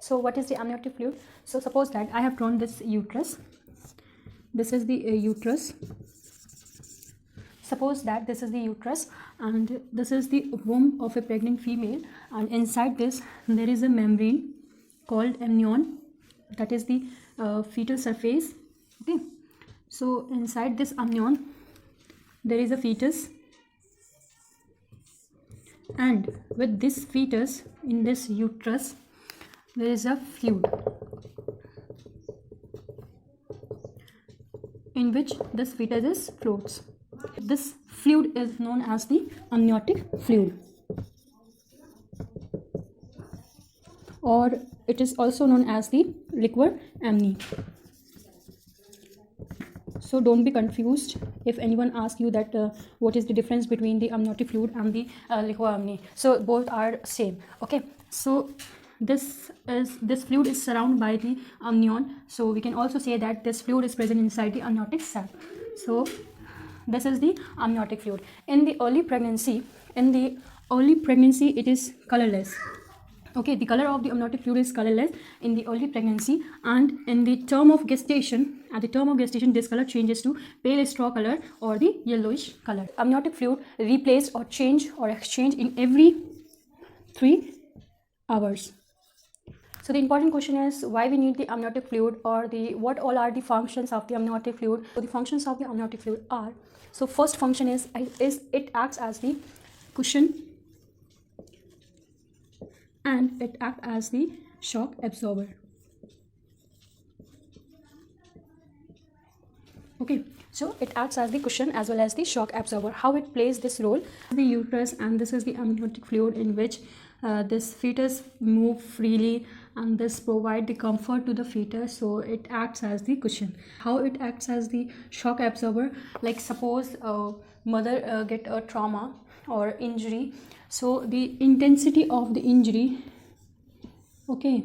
So what is the amniotic fluid? So suppose that I have drawn this uterus. This is the uterus. Suppose that this is the uterus and this is the womb of a pregnant female, and inside this there is a membrane called amnion, that is the fetal surface. Okay, so inside this amnion there is a fetus, and with this fetus in this uterus there is a fluid in which this fetus floats. This fluid is known as the amniotic fluid, or it is also known as the liquor amni. So don't be confused if anyone asks you that what is the difference between the amniotic fluid and the liquor amni. So both are same. Okay, so this fluid is surrounded by the amnion, so we can also say that this fluid is present inside the amniotic sac. So this is the amniotic fluid. In the early pregnancy it is colorless. Okay, the color of the amniotic fluid is colorless in the early pregnancy, and in the term of gestation, at the term of gestation, this color changes to pale straw color or the yellowish color. Amniotic fluid replaced or change or exchange in every 3 hours. So the important question is why we need the amniotic fluid, or what all are the functions of the amniotic fluid. So the functions of the amniotic fluid are, so first function is it acts as the cushion and it acts as the shock absorber. Okay, so it acts as the cushion as well as the shock absorber. How it plays this role? The uterus, and this is the amniotic fluid in which this fetus move freely, and this provide the comfort to the fetus, so it acts as the cushion. How it acts as the shock absorber? Like suppose mother get a trauma or injury, so the intensity of the injury, okay,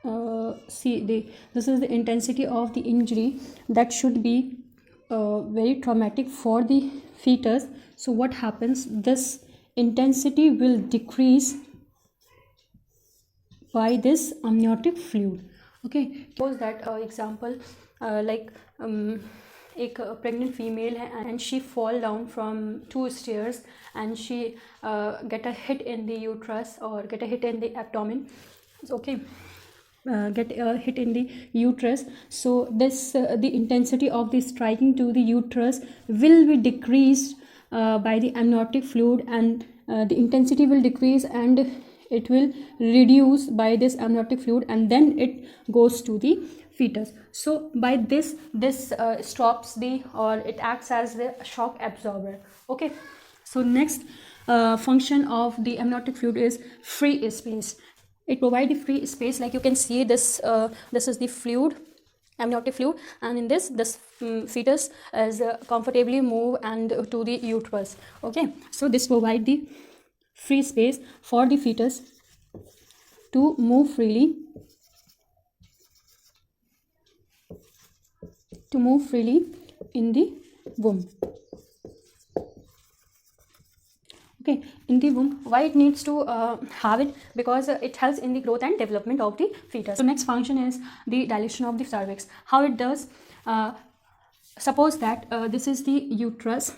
this is the intensity of the injury that should be very traumatic for the fetus. So what happens, this intensity will decrease by this amniotic fluid. Okay, suppose that example एक pregnant female है and she fall down from 2 stairs and she get a hit in the uterus or get a hit in the abdomen. Okay, get a hit in the uterus. So this the intensity of the striking to the uterus will be decreased by the amniotic fluid, and the intensity will decrease and it will reduce by this amniotic fluid, and then it goes to the fetus. So by this stops or it acts as the shock absorber. Okay, so next function of the amniotic fluid is free space. It provides the free space, like you can see this is the fluid, amniotic fluid, and in this fetus is comfortably move and to the uterus. Okay, so this provide the free space for the fetus to move freely in the womb. Okay, in the womb. Why it needs to have it? Because it helps in the growth and development of the fetus. So next function is the dilation of the cervix. How it does? Suppose that this is the uterus.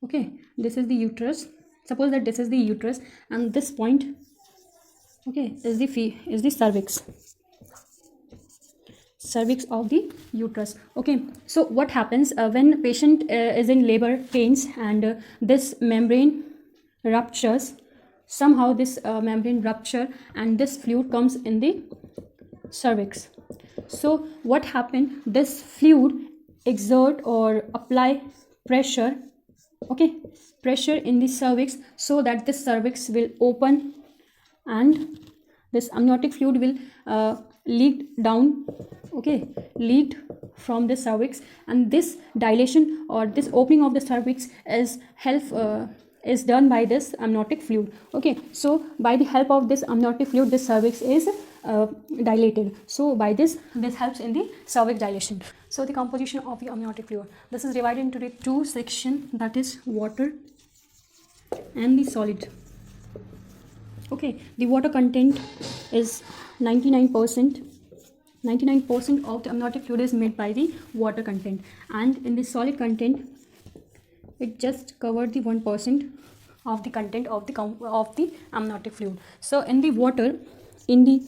Okay, this is the uterus. Suppose that this is the uterus and this point, okay, is the cervix of the uterus. Okay, so what happens when patient is in labor pains and this membrane ruptures, somehow this membrane rupture and this fluid comes in the cervix. So what happened, this fluid exert or apply pressure, okay, pressure in the cervix, so that this cervix will open and this amniotic fluid will leak down, okay, leaked from the cervix, and this dilation or this opening of the cervix is done by this amniotic fluid. Okay, so by the help of this amniotic fluid, this cervix is dilated. So by this helps in the cervix dilation. So the composition of the amniotic fluid, this is divided into the 2 sections, that is water and the solid. Okay, the water content is 99%. 99% of the amniotic fluid is made by the water content, and in the solid content it just covered the 1% of the content of the amniotic fluid. So in the water, in the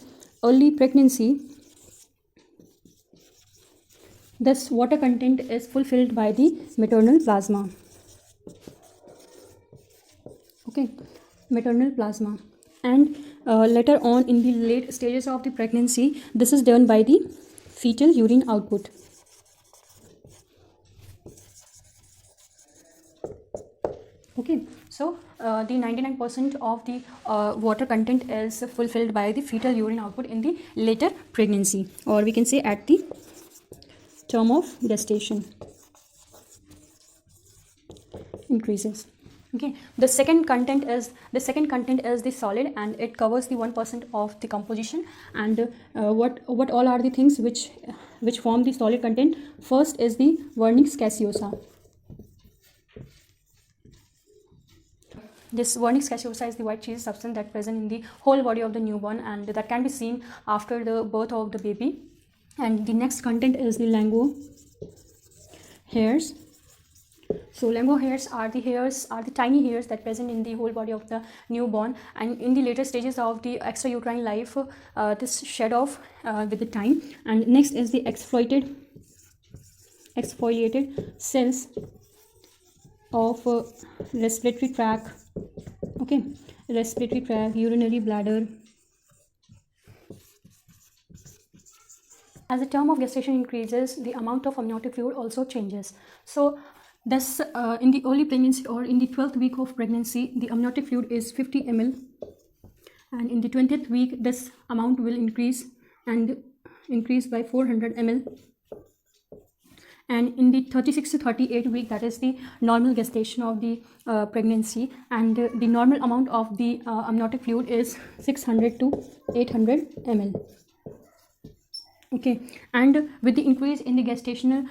early pregnancy, this water content is fulfilled by the maternal plasma. Okay, maternal plasma. And later on in the late stages of the pregnancy, this is done by the fetal urine output. Okay, so the 99% of the water content is fulfilled by the fetal urine output in the later pregnancy, or we can say at the term of gestation increases. Okay, the second content is the solid, and it covers the 1% of the composition. And what all are the things which form the solid content? First is the vernix gaseosa. This vernix gaseosa is the white cheese substance that present in the whole body of the newborn, and that can be seen after the birth of the baby. And the next content is the Lango hairs. So Lango hairs are the tiny hairs that present in the whole body of the newborn, and in the later stages of the extrauterine life, this shed off with the time. And next is the exfoliated cells of respiratory tract. Okay, respiratory tract, urinary bladder. As the term of gestation increases, the amount of amniotic fluid also changes. So thus in the early pregnancy, or in the 12th week of pregnancy, the amniotic fluid is 50 ml, and in the 20th week this amount will increase by 400 ml. And in the 36 to 38 week, that is the normal gestation of the pregnancy, and the normal amount of the amniotic fluid is 600 to 800 ml. Okay, and with the increase in the gestational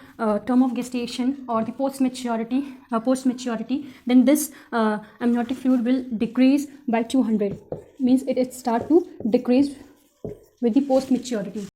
term of gestation, or the post maturity, then this amniotic fluid will decrease by 200. Means it start to decrease with the post maturity.